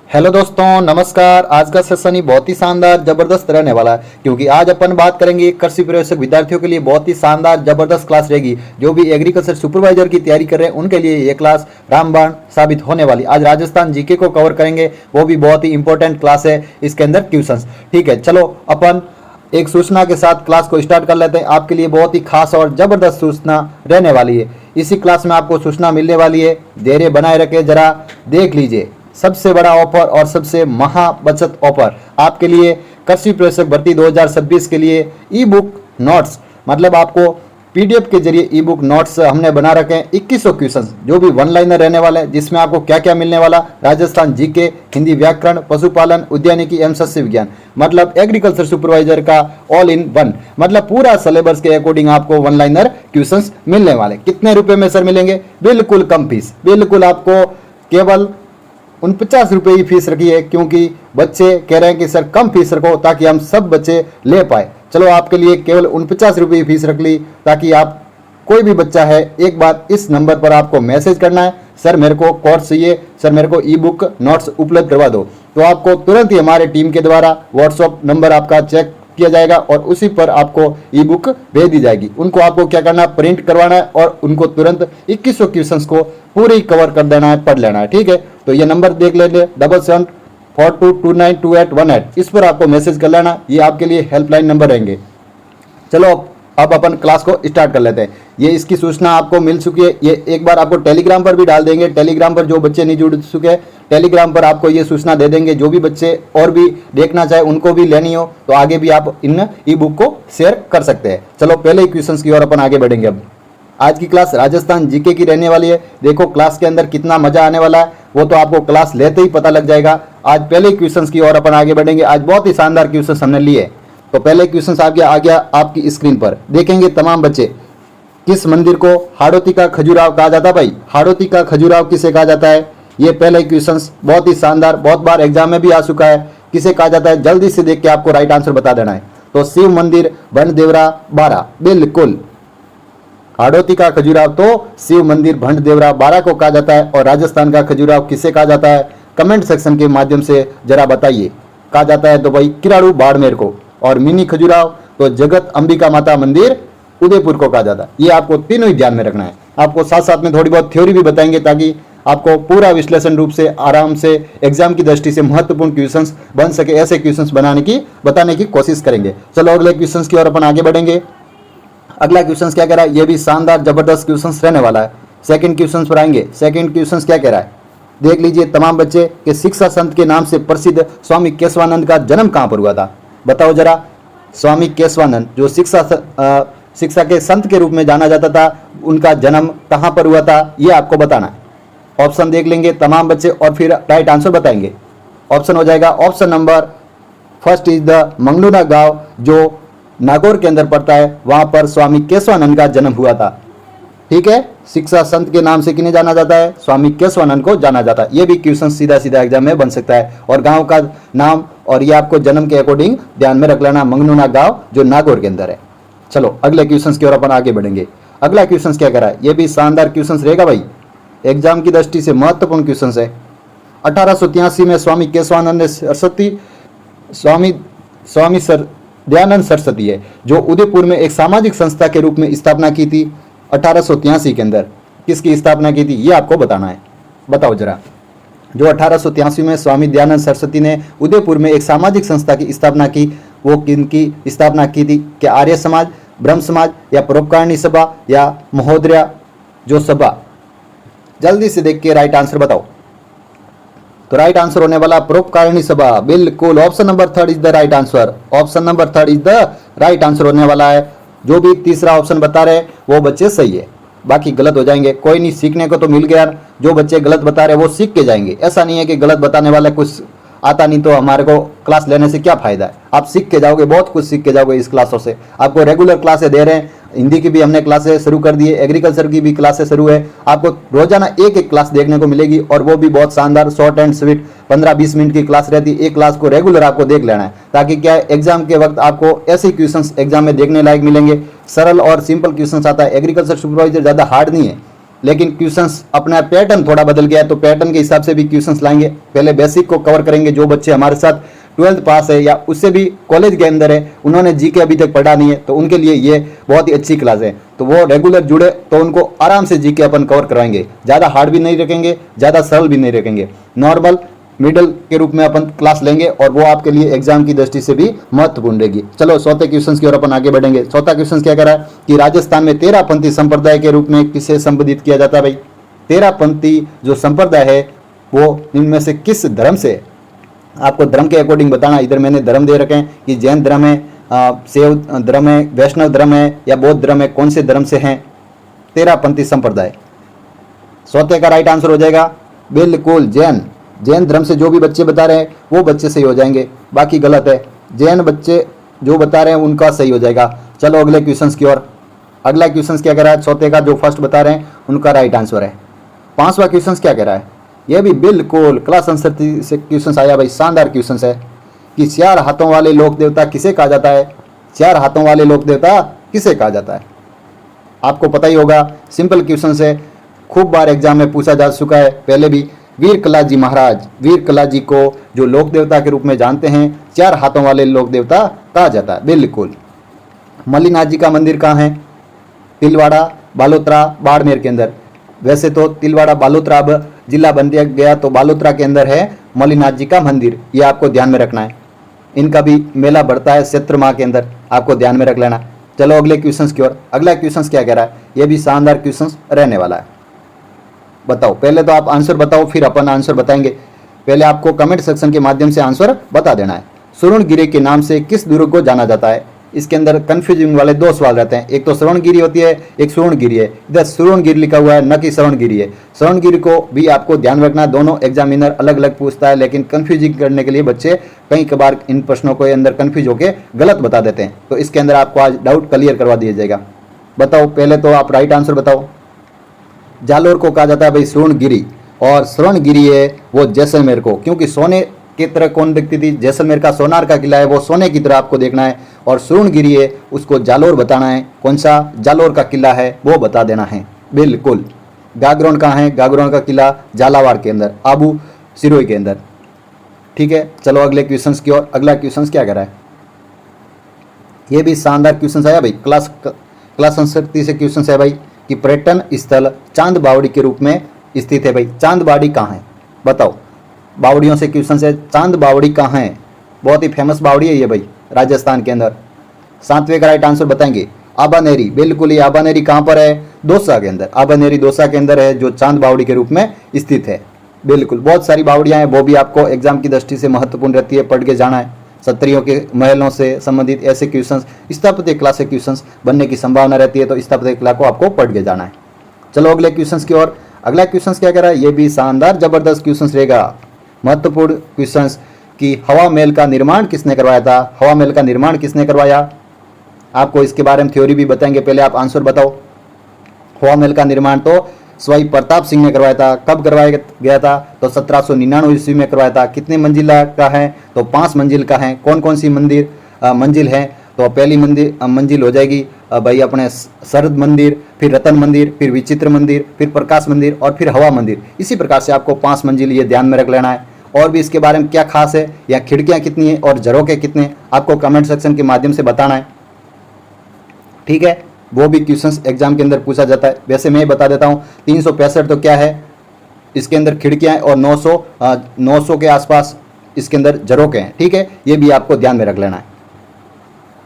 Hello दोस्तों, नमस्कार। आज का सेशन ही बहुत ही शानदार जबरदस्त रहने वाला है, क्योंकि आज अपन बात करेंगे कृषि प्रवेशक विद्यार्थियों के लिए बहुत ही शानदार जबरदस्त क्लास रहेगी। जो भी एग्रीकल्चर सुपरवाइजर की तैयारी कर रहे हैं उनके लिए ये क्लास रामबाण साबित होने वाली। आज राजस्थान जीके को कवर करेंगे, वो भी बहुत ही इंपॉर्टेंट क्लास है। इसके अंदर क्वेश्चंस, ठीक है। चलो अपन एक सूचना के साथ क्लास को स्टार्ट कर लेते हैं। आपके लिए बहुत ही खास और जबरदस्त सूचना रहने वाली है। इसी क्लास में आपको सूचना मिलने वाली है, धैर्य बनाए रखे, जरा देख लीजिए। सबसे बड़ा ऑफर और सबसे महा बचत ऑफर आपके लिए कृषि प्रवेशक भर्ती 2026 के लिए ई बुक नोट्स, मतलब आपको पीडीएफ के जरिए ई बुक नोट्स हमने बना रखे हैं। 2100 क्वेश्चन जो भी वन लाइनर रहने वाले हैं, जिसमें आपको क्या क्या मिलने वाला, राजस्थान जीके, हिंदी व्याकरण, पशुपालन, उद्यानिकी एवं सस्य विज्ञान, मतलब एग्रीकल्चर सुपरवाइजर का ऑल इन वन, मतलब पूरा सिलेबस के अकॉर्डिंग आपको वन लाइनर क्वेश्चन मिलने वाले। कितने रुपए में सर मिलेंगे? बिल्कुल कम फीस, बिल्कुल आपको केवल 49 रुपये ही फीस रखी है, क्योंकि बच्चे कह रहे हैं कि सर कम फीस रखो ताकि हम सब बच्चे ले पाए। चलो आपके लिए केवल 49 रुपये ही फीस रख ली, ताकि आप कोई भी बच्चा है, एक बार इस नंबर पर आपको मैसेज करना है, सर मेरे को कोर्स चाहिए, सर मेरे को ई बुक नोट्स उपलब्ध करवा दो। तो आपको तुरंत ही हमारे टीम के द्वारा व्हाट्सएप नंबर आपका चेक किया जाएगा और उसी पर आपको ई बुक भेज दी जाएगी। उनको आपको क्या करना है, प्रिंट करवाना है और उनको तुरंत 2100 क्वेश्चंस को पूरे कवर कर देना है, पढ़ लेना है, ठीक है। तो ये नंबर देख लेंगे 7742292818, इस पर आपको मैसेज कर लेना। ये आपके लिए हेल्पलाइन नंबर रहेंगे। चलो अब अपन क्लास को स्टार्ट कर लेते हैं। ये इसकी सूचना आपको मिल चुकी है, ये एक बार आपको टेलीग्राम पर भी डाल देंगे। टेलीग्राम पर जो बच्चे नहीं जुड़ चुके हैं, टेलीग्राम पर आपको ये सूचना दे देंगे। जो भी बच्चे और भी देखना चाहे, उनको भी लेनी हो तो आगे भी आप इन ई बुक को शेयर कर सकते हैं। चलो पहले ही क्वेश्चंस की ओर अपन आगे बढ़ेंगे। अब आज की क्लास राजस्थान जीके की रहने वाली है। देखो क्लास के अंदर कितना मजा आने वाला है, वो तो आपको क्लास लेते ही पता लग जाएगा। आज पहले क्वेश्चंस की ओर अपन आगे बढ़ेंगे। आज बहुत ही शानदार क्वेश्चंस हमने लिए। तो पहले क्वेश्चन आ गया आपकी स्क्रीन पर, देखेंगे तमाम बच्चे। किस मंदिर को हाड़ोती का खजुराव कहा जाता है? भाई हाड़ोती का खजुराव किसे कहा जाता है? ये पहले क्वेश्चन बहुत ही शानदार, बहुत बार एग्जाम में भी आ चुका है। किसे कहा जाता है? जल्दी से देख के आपको राइट आंसर बता देना है। तो शिव मंदिर भंडदेवरा बारा, बिल्कुल। हाड़ोती का खजुराव तो शिव मंदिर भंडदेवरा बारा को कहा जाता है। और राजस्थान का खजुराव किसे कहा जाता है? कमेंट सेक्शन के माध्यम से जरा बताइए। कहा जाता है तो भाई किराड़ू बाड़मेर को। और मिनी खजुराव तो जगत अंबिका माता मंदिर उदयपुर को कहा जाता है। ये आपको तीनों ही ध्यान में रखना है। आपको साथ साथ में थोड़ी बहुत थ्योरी भी बताएंगे, ताकि आपको पूरा विश्लेषण रूप से आराम से एग्जाम की दृष्टि से महत्वपूर्ण क्वेश्चंस बन सके, ऐसे क्वेश्चंस बताने की कोशिश करेंगे। चलो अगले क्वेश्चंस की ओर अपन आगे बढ़ेंगे। अगला क्वेश्चन क्या कह रहा है? ये भी शानदार जबरदस्त क्वेश्चन रहने वाला है। सेकंड क्वेश्चन पर आएंगे। सेकंड क्वेश्चन क्या कह रहा है, देख लीजिए तमाम बच्चे कि शिक्षा संत के नाम से प्रसिद्ध स्वामी केशवानंद का जन्म कहाँ पर हुआ था? बताओ जरा। स्वामी केशवानंद जो शिक्षा के संत के रूप में जाना जाता था, उनका जन्म कहाँ पर हुआ था, ये आपको बताना है। ऑप्शन देख लेंगे तमाम बच्चे और फिर राइट आंसर बताएंगे। ऑप्शन हो जाएगा, option number first is the Manguluna गांव, जो नागौर के अंदर पड़ता है, वहां पर स्वामी केशवानंद का जन्म हुआ था। ठीक है, शिक्षा संत के नाम से किन्हें जाना जाता है? स्वामी केशवानंद को जाना जाता है। ये भी क्वेश्चन सीधा सीधा एग्जाम में बन सकता है। और गांव का नाम और ये आपको जन्म के अकॉर्डिंग ध्यान में रख लेना, मंगनूना गांव जो नागौर के अंदर है। चलो अगले क्वेश्चन की ओर अपन आगे बढ़ेंगे। अगला क्वेश्चन क्या कह रहा है? ये भी शानदार क्वेश्चन रहेगा भाई, एग्जाम की दृष्टि से महत्वपूर्ण क्वेश्चन है। 1883 में स्वामी केशवानंद ने स्वामी दयानंद सरस्वती है, जो उदयपुर में एक सामाजिक संस्था के रूप में स्थापना की थी। 1883 के अंदर किसकी स्थापना की थी, ये आपको बताना है। बताओ जरा। जो 1883 में स्वामी दयानंद सरस्वती ने उदयपुर में एक सामाजिक संस्था की स्थापना की, वो किनकी स्थापना की थी? क्या आर्य समाज, ब्रह्म समाज, या परोपकारिणी सभा, या महोदया जो सभा? जल्दी से देख के राइट आंसर बताओ। तो राइट आंसर होने वाला परोपकारिणी सभा, बिल्कुल। Option number 3 is the right answer. Option number 3 is the right answer होने वाला है। जो भी तीसरा ऑप्शन बता रहे वो बच्चे सही है, बाकी गलत हो जाएंगे। कोई नहीं, सीखने को तो मिल गया। जो बच्चे गलत बता रहे वो सीख के जाएंगे। ऐसा नहीं है कि गलत बताने वाला कुछ आता नहीं तो हमारे को क्लास लेने से क्या फायदा है। आप सीख के जाओगे, बहुत कुछ सीख के जाओगे इस क्लासों से। आपको रेगुलर क्लासें दे रहे हैं, हिंदी की भी हमने क्लासेस शुरू कर दी है, एग्रीकल्चर की भी क्लासेस शुरू है। आपको रोजाना एक एक क्लास देखने को मिलेगी, और वो भी बहुत शानदार, शॉर्ट एंड स्वीट 15-20 मिनट की क्लास रहती है। एक क्लास को रेगुलर आपको देख लेना है, ताकि क्या एग्जाम के वक्त आपको ऐसे क्वेश्चंस एग्जाम में देखने लायक मिलेंगे। सरल और सिंपल क्वेश्चंस आता है। एग्रीकल्चर सुपरवाइजर ज़्यादा हार्ड नहीं है, लेकिन क्वेश्चंस अपना पैटर्न थोड़ा बदल गया है, तो पैटर्न के हिसाब से भी क्वेश्चंस लाएंगे। पहले बेसिक को कवर करेंगे, जो बच्चे हमारे साथ 12th पास है या उससे भी कॉलेज के अंदर है, उन्होंने जीके अभी तक पढ़ा नहीं है, तो उनके लिए ये बहुत ही अच्छी क्लास है। तो वो रेगुलर जुड़े तो उनको आराम से जीके अपन कवर करवाएंगे। ज़्यादा हार्ड भी नहीं रखेंगे, ज़्यादा सरल भी नहीं रखेंगे, नॉर्मल मिडल के रूप में अपन क्लास लेंगे, और वो आपके लिए एग्जाम की दृष्टि से भी महत्वपूर्ण रहेगी। चलो चौथे क्वेश्चन की ओर अपन आगे बढ़ेंगे। चौथा क्वेश्चन क्या कह रहा है कि राजस्थान में तेरहपंथी संप्रदाय के रूप में किसे संबोधित किया जाता है। भाई तेरहपंथी जो संप्रदाय है वो इनमें से किस धर्म से, आपको धर्म के अकॉर्डिंग बताना। इधर मैंने धर्म दे रखे हैं कि जैन धर्म है, शैव धर्म है, वैष्णव धर्म है या बौद्ध धर्म है, कौन से धर्म से हैं तेरहपंथी संप्रदाय। चौथे का राइट आंसर हो जाएगा बिल्कुल जैन। जैन धर्म से जो भी बच्चे बता रहे हैं वो बच्चे सही हो जाएंगे, बाकी गलत है। जैन बच्चे जो बता रहे हैं उनका सही हो जाएगा। चलो अगले क्वेश्चन की ओर। अगला क्वेश्चन क्या कह रहा है, चौथे का जो फर्स्ट बता रहे हैं उनका राइट आंसर है। पांचवा क्वेश्चन क्या कह रहा है, यह भी बिल्कुल क्लास संस्कृति से क्वेश्चन आया भाई, शानदार क्वेश्चन है कि चार हाथों वाले लोक देवता किसे कहा जाता है। चार हाथों वाले लोक देवता किसे कहा जाता है, आपको पता ही होगा। सिंपल क्वेश्चन है, खूब बार एग्जाम में पूछा जा चुका है पहले भी। वीर कलाजी महाराज, वीर कलाजी को जो लोक देवता के रूप में जानते हैं, चार हाथों वाले लोक देवता कहा जाता है। बिल्कुल। मल्लीनाथ जी का मंदिर कहाँ है, तिलवाड़ा, बालोतरा, बाड़मेर के अंदर। वैसे तो तिलवाड़ा बालोतरा अब जिला बन दिया गया, तो बालोतरा के अंदर है मल्लीनाथ जी का मंदिर, ये आपको ध्यान में रखना है। इनका भी मेला बढ़ता है चैत्र माह के अंदर, आपको ध्यान में रख लेना। चलो अगले क्वेश्चन की ओर। अगला क्वेश्चन क्या कह रहा है, ये भी शानदार क्वेश्चन रहने वाला है। बताओ, पहले तो आप आंसर बताओ फिर अपन आंसर बताएंगे। पहले आपको कमेंट सेक्शन के माध्यम से आंसर बता देना है। सुवर्णगिरी के नाम से किस दुर्ग को जाना जाता है। इसके अंदर कंफ्यूजिंग वाले दो सवाल रहते हैं, एक तो श्रवणगिरी होती है, एक सुवर्णगिरी है। इधर सुवर्णगिरी लिखा हुआ है, न कि श्रवणगिरी है। श्रवणगिरी को भी आपको ध्यान रखना, दोनों एग्जामिनर अलग अलग पूछता है, लेकिन कंफ्यूजिंग करने के लिए बच्चे कई कबार इन प्रश्नों को अंदर कंफ्यूज होकर गलत बता देते हैं। तो इसके अंदर आपको आज डाउट क्लियर करवा दिया जाएगा। बताओ, पहले तो आप राइट आंसर बताओ। जालोर को कहा जाता है भाई श्रवणगिरी, और श्रवणगिरी है वो जैसलमेर को, क्योंकि सोने की तरह कौन दिखती थी, जैसलमेर का सोनार का किला है वो सोने की तरह आपको देखना है, और श्रवणगिरी है उसको जालोर बताना है। कौन सा जालोर का किला है वो बता देना है। बिल्कुल। गागरोन कहाँ है, गागरोन का किला झालावाड़ के अंदर, आबू सिरोही के अंदर। ठीक है, चलो अगले क्वेश्चन की ओर। अगला क्वेश्चन क्या कर रहा है, ये भी शानदार क्वेश्चन आया भाई, क्लास संस्कृति से क्वेश्चन है भाई कि पर्यटन स्थल चांद बावड़ी के रूप में स्थित है। भाई चांद बावड़ी कहाँ है, बताओ। बावड़ियों से क्वेश्चन है, चांद बावड़ी कहाँ है, बहुत ही फेमस बावड़ी है ये भाई, राजस्थान के अंदर। सातवें का राइट आंसर बताएंगे आबानेरी। बिल्कुल, ये आबानेरी कहाँ पर है, दौसा के अंदर। आबानेरी दौसा के अंदर है, जो चांद बावड़ी के रूप में स्थित है। बिल्कुल, बहुत सारी बावड़ियाँ हैं, वो भी आपको एग्जाम की दृष्टि से महत्वपूर्ण रहती है, पढ़ के जाना है। क्षत्रियों के महलों से संबंधित ऐसे क्वेश्चंस, स्थापत्य कला से क्वेश्चंस बनने की संभावना रहती है, तो स्थापत्य कला को आपको पढ़ के जाना है। चलो अगले क्वेश्चंस की ओर। अगला क्वेश्चंस क्या कह रहा है, ये भी शानदार जबरदस्त क्वेश्चंस रहेगा, महत्वपूर्ण क्वेश्चंस कि हवा महल का निर्माण किसने करवाया था। हवा महल का निर्माण किसने करवाया, आपको इसके बारे में थ्योरी भी बताएंगे, पहले आप आंसर बताओ। हवा महल का निर्माण तो स्वाई प्रताप सिंह ने करवाया था। कब करवाया गया था, तो 1799 ईस्वी में करवाया था। कितने मंजिला का है, तो 5 मंजिल का है। कौन कौन सी मंजिल है, तो पहली मंजिल हो जाएगी भाई अपने शरद मंदिर, फिर रतन मंदिर, फिर विचित्र मंदिर, फिर प्रकाश मंदिर और फिर हवा मंदिर। इसी प्रकार से आपको 5 मंजिल ये ध्यान में रख लेना है। और भी इसके बारे में क्या खास है, या खिड़कियाँ कितनी है और झरोके कितने, आपको कमेंट सेक्शन के माध्यम से बताना है। ठीक है, वो भी क्वेश्चंस एग्जाम के अंदर पूछा जाता है। वैसे मैं बता देता हूँ, 365 तो क्या है, इसके अंदर खिड़कियाँ और 900 के आसपास इसके अंदर झरोके हैं। ठीक है, ये भी आपको ध्यान में रख लेना है।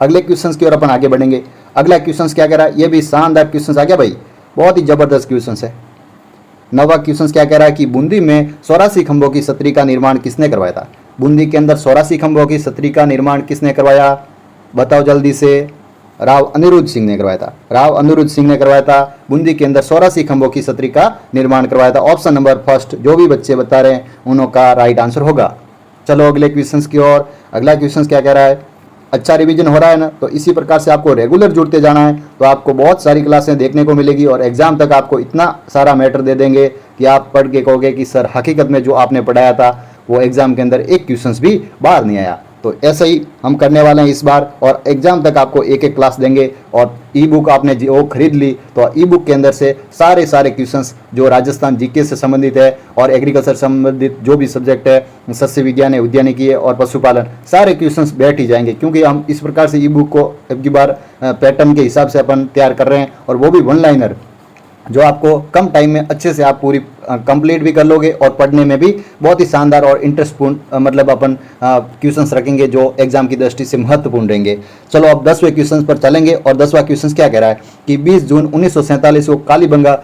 अगले क्वेश्चंस की ओर अपन आगे बढ़ेंगे। अगला क्वेश्चंस क्या कह रहा है, ये भी शानदार क्वेश्चंस आ गया भाई, बहुत ही जबरदस्त क्वेश्चंस है। 9वां क्वेश्चंस क्या कह रहा है कि बूंदी में 84 खंभों की छतरी का निर्माण किसने करवाया था। बूंदी के अंदर 84 खंभों की छतरी का निर्माण किसने करवाया, बताओ जल्दी से। राव अनिरुद्ध सिंह ने करवाया था। राव अनिरुद्ध सिंह ने करवाया था। बूंदी के अंदर 84 खंभों की छतरी का निर्माण करवाया था। ऑप्शन नंबर फर्स्ट जो भी बच्चे बता रहे हैं उनका राइट आंसर होगा। चलो अगले क्वेश्चंस की ओर। अगला क्वेश्चन क्या कह रहा है, अच्छा रिवीजन हो रहा है ना, तो इसी प्रकार से आपको रेगुलर जुड़ते जाना है, तो आपको बहुत सारी क्लासें देखने को मिलेगी और एग्जाम तक आपको इतना सारा मैटर दे देंगे कि आप पढ़ के कहोगे कि सर हकीकत में जो आपने पढ़ाया था वो एग्जाम के अंदर एक क्वेश्चन भी बाहर नहीं आया। तो ऐसे ही हम करने वाले हैं इस बार, और एग्जाम तक आपको एक एक क्लास देंगे। और ई बुक आपने जो खरीद ली तो ई बुक के अंदर से सारे क्वेश्चंस जो राजस्थान जीके से संबंधित है और एग्रीकल्चर संबंधित जो भी सब्जेक्ट है, सस्य विज्ञान है, उद्यानिकी है और पशुपालन, सारे क्वेश्चंस बैठ ही जाएंगे, क्योंकि हम इस प्रकार से ई बुक को अब की बार पैटर्न के हिसाब से अपन तैयार कर रहे हैं, और वो भी वन लाइनर, जो आपको कम टाइम में अच्छे से आप पूरी कंप्लीट भी कर लोगे और पढ़ने में भी बहुत ही शानदार और इंटरेस्टपूर्ण मतलब अपन क्वेश्चंस रखेंगे जो एग्जाम की दृष्टि से महत्वपूर्ण रहेंगे। चलो अब 10वें क्वेश्चन पर चलेंगे, और 10वां क्वेश्चन क्या कह रहा है कि 20 जून 1947 को कालीबंगा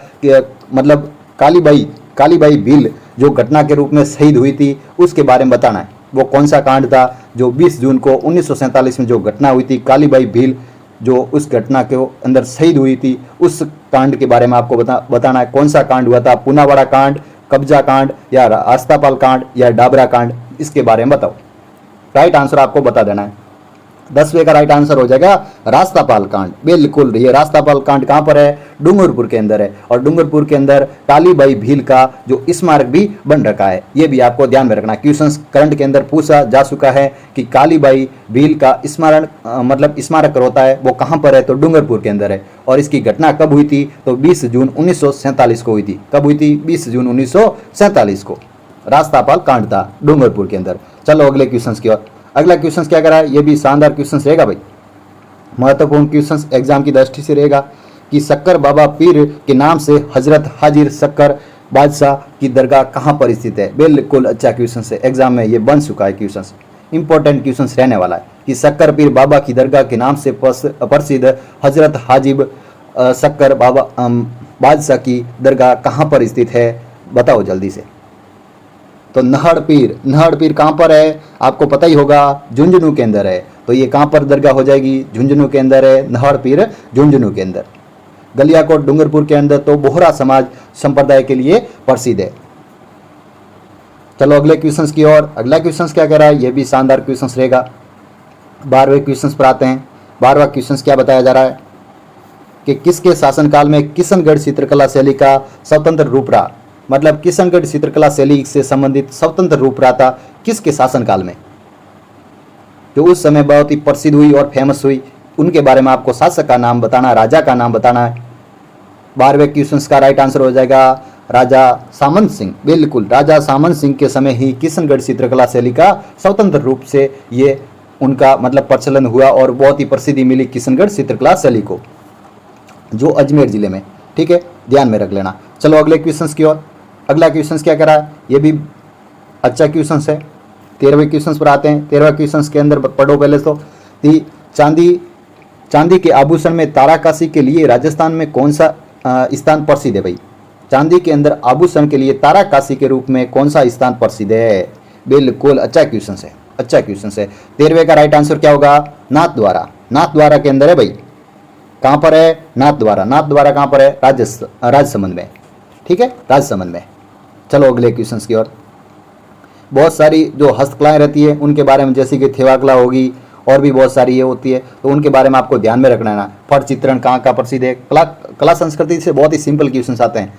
मतलब कालीबाई भील जो घटना के रूप में शहीद हुई थी उसके बारे में बताना है। वो कौन सा कांड था जो 20 जून को 1947 में जो घटना हुई थी, कालीबाई भील जो उस घटना के अंदर शहीद हुई थी, उस कांड के बारे में आपको बताना है। कौन सा कांड हुआ था, पुनावाड़ा कांड, कब्जा कांड या रास्तापाल कांड या डाबरा कांड, इसके बारे में बताओ। राइट आंसर आपको बता देना है। 10वें का राइट आंसर हो जाएगा रास्तापाल कांड। बिल्कुल, ये रास्तापाल कांड कहाँ पर है, डूंगरपुर के अंदर है, और डूंगरपुर के अंदर कालीबाई भील का जो स्मारक भी बन रखा है, ये भी आपको ध्यान में रखना। क्वेश्चंस करंट के अंदर पूछा जा चुका है कि कालीबाई भील का स्मरण मतलब स्मारक होता है वो कहाँ पर है, तो डूंगरपुर के अंदर है। और इसकी घटना कब हुई थी, तो 20 जून 1947 को हुई थी। कब हुई थी, 20 जून 1947 को रास्तापाल कांड था डूंगरपुर के अंदर। चलो अगले क्वेश्चन की ओर। अगला क्वेश्चन क्या करा है, ये भी शानदार क्वेश्चन रहेगा भाई, महत्वपूर्ण क्वेश्चन एग्जाम की दृष्टि से रहेगा कि शक्कर बाबा पीर के नाम से हजरत हाजिर शक्कर बादशाह की दरगाह कहाँ पर स्थित है। बिल्कुल अच्छा क्वेश्चन है, एग्जाम में ये बन चुका है क्वेश्चन, इंपॉर्टेंट क्वेश्चन रहने वाला है कि शक्कर पीर बाबा की दरगाह के नाम से प्रसिद्ध हजरत हाजिब शक्कर बाबा बादशाह की दरगाह कहाँ पर स्थित है, बताओ जल्दी से। तो नहड़ पीर कहाँ पर है, आपको पता ही होगा, झुंझुनू के अंदर है। तो ये कहाँ पर दरगाह हो जाएगी, झुंझुनू के अंदर है, नहड़ पीर झुंझुनू के अंदर। गलियाकोट डूंगरपुर के अंदर तो बोहरा समाज संप्रदाय के लिए प्रसिद्ध है। चलो अगले क्वेश्चन की ओर। अगला क्वेश्चन क्या कह रहा है, ये भी शानदार क्वेश्चन रहेगा। 12वें क्वेश्चन पर आते हैं। 12वां क्वेश्चन क्या बताया जा रहा है कि किसके शासनकाल में किशनगढ़ चित्रकला शैली का स्वतंत्र रूप रहा, मतलब किशनगढ़ चित्रकला शैली से संबंधित स्वतंत्र रूप रहा था किसके शासनकाल में, जो उस समय बहुत ही प्रसिद्ध हुई और फेमस हुई, उनके बारे में आपको शासक का नाम बताना, राजा का नाम बताना है। 12वें क्वेश्चन का राइट आंसर हो जाएगा राजा सामंत सिंह। बिल्कुल, राजा सामंत सिंह के समय ही किशनगढ़ चित्रकला शैली का स्वतंत्र रूप से ये उनका मतलब प्रचलन हुआ और बहुत ही प्रसिद्धि मिली किशनगढ़ चित्रकला शैली को, जो अजमेर जिले में। ठीक है, ध्यान में रख लेना। चलो अगले क्वेश्चन की ओर। अगला क्वेश्चन क्या करा है, ये भी अच्छा क्वेश्चन है। 13वें क्वेश्चन पर आते हैं। 13वें क्वेश्चन के अंदर पढ़ो पहले तो चांदी के आभूषण में ताराकाशी के लिए राजस्थान में कौन सा स्थान प्रसिद्ध है भाई। चांदी के अंदर आभूषण के लिए ताराकाशी के रूप में कौन सा स्थान प्रसिद्ध है। बिल्कुल अच्छा क्वेश्चन है, अच्छा क्वेश्चन है। 13वें का राइट आंसर क्या होगा, नाथद्वारा। नाथद्वारा के अंदर है भाई, कहाँ पर है, नाथद्वारा। नाथद्वारा कहाँ पर है, राजसमंद में। ठीक है, राजसमंद में। चलो अगले क्वेश्चन की ओर। बहुत सारी जो हस्तकलाएं रहती है उनके बारे में, जैसे कि थेवा कला होगी और भी बहुत सारी ये होती है, तो उनके बारे में आपको ध्यान में रखना है ना। फट चित्रण कहाँ का प्रसिद्ध है। कला संस्कृति से बहुत ही सिंपल क्वेश्चन आते हैं।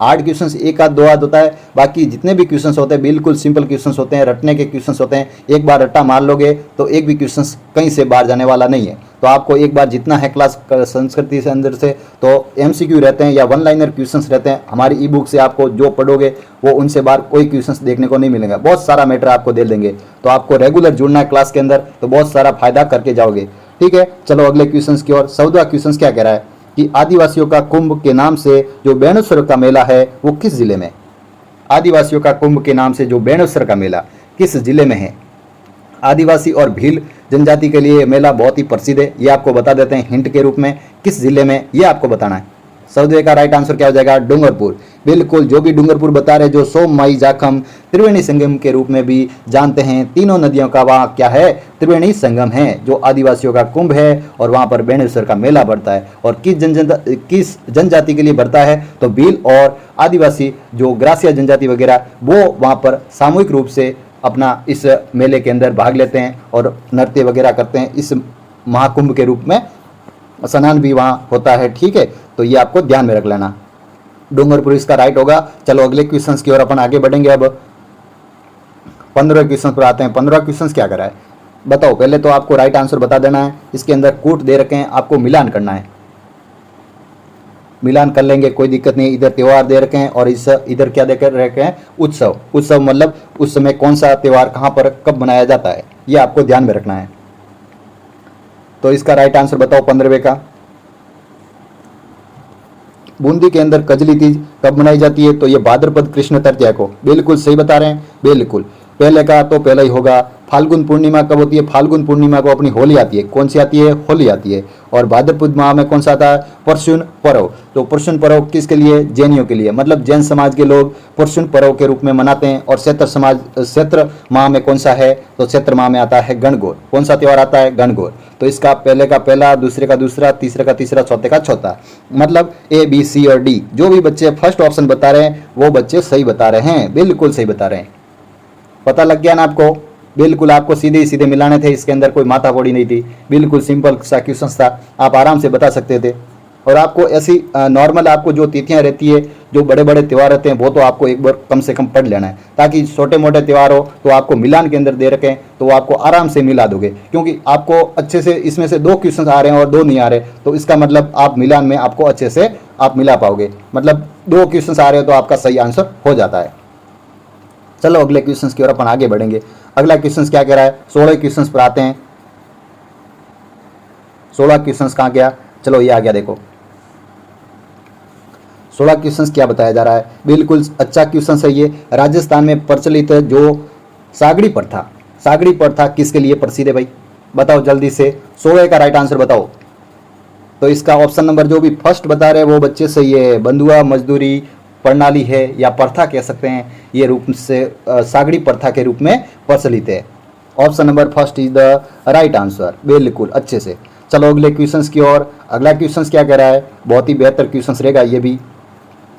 8 क्वेश्चन एक आध दो आध होता है, बाकी जितने भी क्वेश्चन होते हैं बिल्कुल सिंपल क्वेश्चन होते हैं, रटने के क्वेश्चन होते हैं। एक बार रट्टा मार लोगे तो एक भी क्वेश्चन कहीं से बाहर जाने वाला नहीं है। तो आपको एक बार जितना है क्लास संस्कृति से अंदर से, तो MCQ रहते हैं या वन लाइनर क्वेश्चन रहते हैं। हमारी ई बुक से आपको जो पढ़ोगे वो उनसे बाहर कोई क्वेश्चन देखने को नहीं मिलेगा, बहुत सारा मैटर आपको दे देंगे। तो आपको रेगुलर जुड़ना है क्लास के अंदर, तो बहुत सारा फायदा करके जाओगे। ठीक है, चलो अगले क्वेश्चन की ओर। 14वां क्वेश्चन क्या कह रहा है कि आदिवासियों का कुंभ के नाम से जो बेणुसर का मेला है वो किस जिले में। आदिवासियों का कुंभ के नाम से जो बेणुसर का मेला किस जिले में है। आदिवासी और भील जनजाति के लिए मेला बहुत ही प्रसिद्ध है, ये आपको बता देते हैं हिंट के रूप में, किस जिले में ये आपको बताना है। 14वें का राइट आंसर क्या हो जाएगा, डूंगरपुर। बिल्कुल, जो भी डूंगरपुर बता रहे, जो सोम माई जाखम त्रिवेणी संगम के रूप में भी जानते हैं, तीनों नदियों का वहाँ क्या है, त्रिवेणी संगम है, जो आदिवासियों का कुंभ है और वहाँ पर बेणुसर का मेला बढ़ता है। और किस जनजाति के लिए बढ़ता है, तो भील और आदिवासी जो ग्रासिया जनजाति वगैरह वो वहाँ पर सामूहिक रूप से अपना इस मेले के अंदर भाग लेते हैं और नृत्य वगैरह करते हैं। इस महाकुंभ के रूप में स्नान भी वहाँ होता है। ठीक है, तो ये आपको ध्यान में रख लेना, डूंगरपुर इसका राइट होगा। चलो अगले क्वेश्चन की ओर अपन आगे बढ़ेंगे। अब 15वें क्वेश्चन पर आते हैं। 15वां क्वेश्चन क्या कर रहा है बताओ, पहले तो आपको राइट आंसर बता देना है। इसके अंदर कूट दे रखे हैं, आपको मिलान करना है। मिलान कर लेंगे, कोई दिक्कत नहीं। इधर त्यौहार दे रखे हैं और इस इधर क्या दे कर रखे हैं, उत्सव। उत्सव मतलब उस समय कौन सा त्यौहार कहाँ पर कब मनाया जाता है, ये आपको ध्यान में रखना है। तो इसका राइट आंसर बताओ 15वें का। बूंदी के अंदर कजली तीज कब मनाई जाती है, तो ये भाद्रपद कृष्ण तृतीया को। बिल्कुल सही बता रहे हैं, बिल्कुल। पहले का तो पहले ही होगा। फाल्गुन पूर्णिमा कब होती है, फाल्गुन पूर्णिमा को अपनी होली आती है। कौन सी आती है, होली आती है। और भाद्रपद माह में कौन सा आता है, परशुन पर्व। तो परशुन पर्व किसके लिए, जैनियों के लिए, मतलब जैन समाज के लोग परशुन पर्व के रूप में मनाते हैं। और चैत्र माह में कौन सा है, तो चैत्र माह में आता है गणगौर। कौन सा त्यौहार आता है, गणगौर। तो इसका पहले का पहला, दूसरे का दूसरा, तीसरे का तीसरा, चौथे का चौथा, मतलब ए बी सी और डी। जो भी बच्चे फर्स्ट ऑप्शन बता रहे हैं वो बच्चे सही बता रहे हैं, बिल्कुल सही बता रहे हैं। पता लग गया ना आपको, बिल्कुल आपको सीधे सीधे मिलाने थे। इसके अंदर कोई माथा फोड़ी नहीं थी, बिल्कुल सिंपल सा क्वेश्चन था, आप आराम से बता सकते थे। और आपको ऐसी नॉर्मल आपको जो तिथियां रहती है, जो बड़े बड़े त्यौहार रहते हैं, वो तो आपको एक बार कम से कम पढ़ लेना है, ताकि छोटे मोटे त्यौहार हो तो आपको मिलान के अंदर दे रखें तो वो आपको आराम से मिला दोगे। क्योंकि आपको अच्छे से इसमें से 2 क्वेश्चन आ रहे हैं और 2 नहीं आ रहे, तो इसका मतलब आप मिलान में आपको अच्छे से आप मिला पाओगे। मतलब 2 क्वेश्चन आ रहे हो तो आपका सही आंसर हो जाता है। चलो अगले क्वेश्चन की ओर अपन आगे बढ़ेंगे। अगला क्वेश्चन क्या कह रहा है, 16 क्वेश्चन पर आते हैं। 16 क्वेश्चन कहाँ गया, चलो ये आ गया, देखो 16 क्वेश्चन क्या बताया जा रहा है। बिल्कुल अच्छा क्वेश्चन है ये। राजस्थान में प्रचलित जो सागड़ी प्रथा, सागड़ी प्रथा किसके लिए प्रसिद्ध है भाई, बताओ जल्दी से। 16 का राइट आंसर बताओ। तो इसका ऑप्शन नंबर जो भी फर्स्ट बता रहे हैं वो बच्चे सही है। बंधुआ मजदूरी प्रणाली है या प्रथा कह सकते हैं, ये रूप से सागड़ी प्रथा के रूप में प्रचलित है। Option number first is the right answer, बिल्कुल अच्छे से। चलो अगले क्वेश्चंस की ओर। अगला क्वेश्चन क्या कह रहा है, बहुत ही बेहतर क्वेश्चन रहेगा, ये भी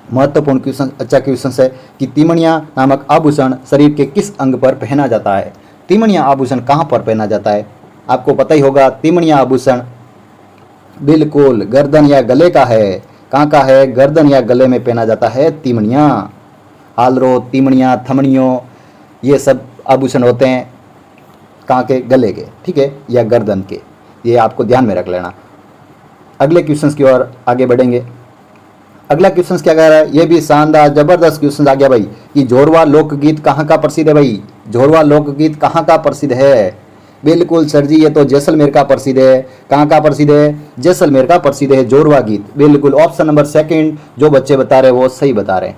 महत्वपूर्ण क्वेश्चन, अच्छा क्वेश्चन है कि तिमणिया नामक आभूषण शरीर के किस अंग पर पहना जाता है। तिमणिया आभूषण कहाँ पर पहना जाता है, आपको पता ही होगा। तिमणिया आभूषण बिल्कुल गर्दन या गले का है। कहाँ का है, गर्दन या गले में पहना जाता है तिमणिया। हालरो, तिमणिया, थमणियों, ये सब आभूषण होते हैं कहाँ के, गले के, ठीक है, या गर्दन के। ये आपको ध्यान में रख लेना। अगले क्वेश्चन की ओर आगे बढ़ेंगे। अगला क्वेश्चन क्या कह रहा है, ये भी शानदार जबरदस्त क्वेश्चन आ गया भाई कि जोरवा लोकगीत कहाँ का प्रसिद्ध है भाई। जोरवा लोकगीत कहाँ का प्रसिद्ध है, बिल्कुल सर जी, ये तो जैसलमेर का प्रसिद्ध है। कहाँ का प्रसिद्ध है, जैसलमेर का प्रसिद्ध है जोरवा गीत। बिल्कुल ऑप्शन नंबर सेकंड जो बच्चे बता रहे हैं वो सही बता रहे हैं।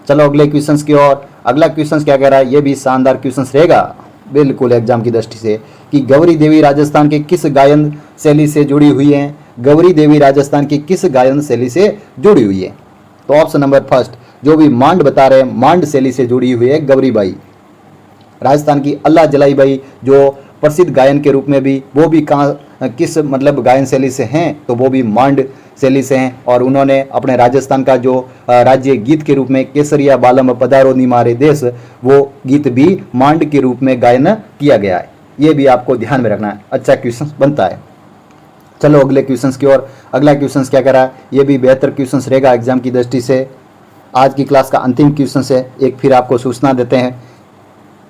चलो अगले क्वेश्चन की ओर। अगला क्वेश्चन क्या कह रहा है, ये भी शानदार क्वेश्चन रहेगा बिल्कुल एग्जाम की दृष्टि से कि गौरी देवी राजस्थान के किस गायन शैली से जुड़ी हुई है। गौरी देवी राजस्थान की किस गायन शैली से जुड़ी हुई है, तो ऑप्शन नंबर फर्स्ट जो भी मांड बता रहे हैं, मांड शैली से जुड़ी हुई है गौरी बाई। राजस्थान की अल्लाह जलाई बाई जो प्रसिद्ध गायन के रूप में भी, वो भी कहाँ किस मतलब गायन शैली से हैं, तो वो भी मांड शैली से हैं। और उन्होंने अपने राजस्थान का जो राज्य गीत के रूप में केसरिया बालम पधारो निमारे देश, वो गीत भी मांड के रूप में गायन किया गया है। ये भी आपको ध्यान में रखना है, अच्छा क्वेश्चन बनता है। चलो अगले क्वेश्चन की ओर। अगला क्वेश्चन क्या कह रहा है, ये भी बेहतर क्वेश्चन रहेगा एग्जाम की दृष्टि से। आज की क्लास का अंतिम क्वेश्चन है, एक फिर आपको सूचना देते हैं।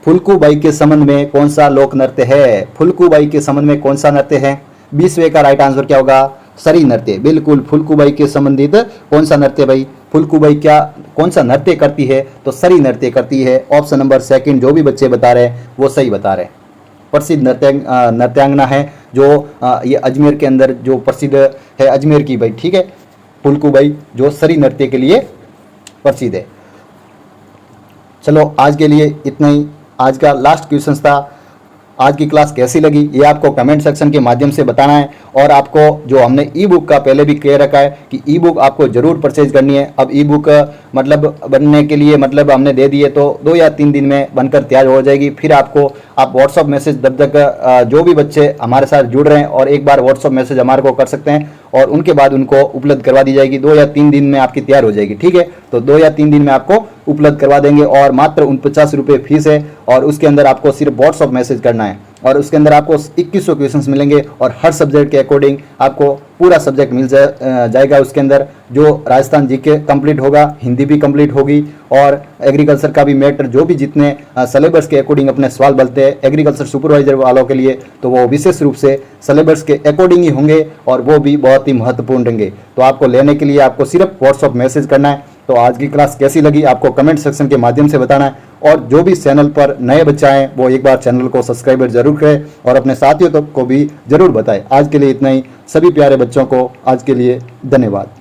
फुल्कूबाई के संबंध में कौन सा लोक नृत्य है, फुल्कूबाई के संबंध में कौन सा नृत्य है। 20वें का राइट आंसर क्या होगा, सरी नृत्य। बिल्कुल फुल्कूबाई के संबंधित कौन सा नृत्य भाई, फुल्कूबाई क्या कौन सा नृत्य करती है, तो सरी नृत्य करती है। ऑप्शन नंबर सेकंड जो भी बच्चे बता रहे हैं वो सही बता रहे हैं। प्रसिद्ध नृत्यांगना है जो ये अजमेर के अंदर जो प्रसिद्ध है, अजमेर की भाई, ठीक है, फुल्कूबाई जो सरी नृत्य के लिए प्रसिद्ध है। चलो आज के लिए इतना ही, आज का लास्ट क्वेश्चन था। आज की क्लास कैसी लगी ये आपको कमेंट सेक्शन के माध्यम से बताना है। और आपको जो हमने ई बुक का पहले भी कह रखा है कि ई बुक आपको जरूर परचेज करनी है। अब ई बुक मतलब बनने के लिए मतलब हमने दे दिए तो 2 या 3 दिन में बनकर तैयार हो जाएगी। फिर आपको आप व्हाट्सअप मैसेज जब तक जो भी बच्चे हमारे साथ जुड़ रहे हैं और एक बार व्हाट्सअप मैसेज हमारे को कर सकते हैं और उनके बाद उनको उपलब्ध करवा दी जाएगी। 2 या 3 दिन में आपकी तैयार हो जाएगी, ठीक है। तो 2 या 3 दिन में आपको उपलब्ध करवा देंगे और मात्र 49 रुपये फीस है और उसके अंदर आपको सिर्फ व्हाट्सअप मैसेज करना है। और उसके अंदर आपको 2100 क्वेश्चंस मिलेंगे और हर सब्जेक्ट के अकॉर्डिंग आपको पूरा सब्जेक्ट मिल जाएगा। उसके अंदर जो राजस्थान जीके कंप्लीट होगा, हिंदी भी कंप्लीट होगी और एग्रीकल्चर का भी मैटर जो भी जितने सिलेबस के अकॉर्डिंग अपने सवाल बनते हैं एग्रीकल्चर सुपरवाइजर वालों के लिए, तो वो विशेष रूप से सिलेबस के अकॉर्डिंग ही होंगे और वो भी बहुत ही महत्वपूर्ण रहेंगे। तो आपको लेने के लिए आपको सिर्फ व्हाट्सअप मैसेज करना है। तो आज की क्लास कैसी लगी आपको कमेंट सेक्शन के माध्यम से बताना है और जो भी चैनल पर नए बच्चे आए वो एक बार चैनल को सब्सक्राइब जरूर करें और अपने साथियों को भी जरूर बताएं। आज के लिए इतना ही। सभी प्यारे बच्चों को आज के लिए धन्यवाद।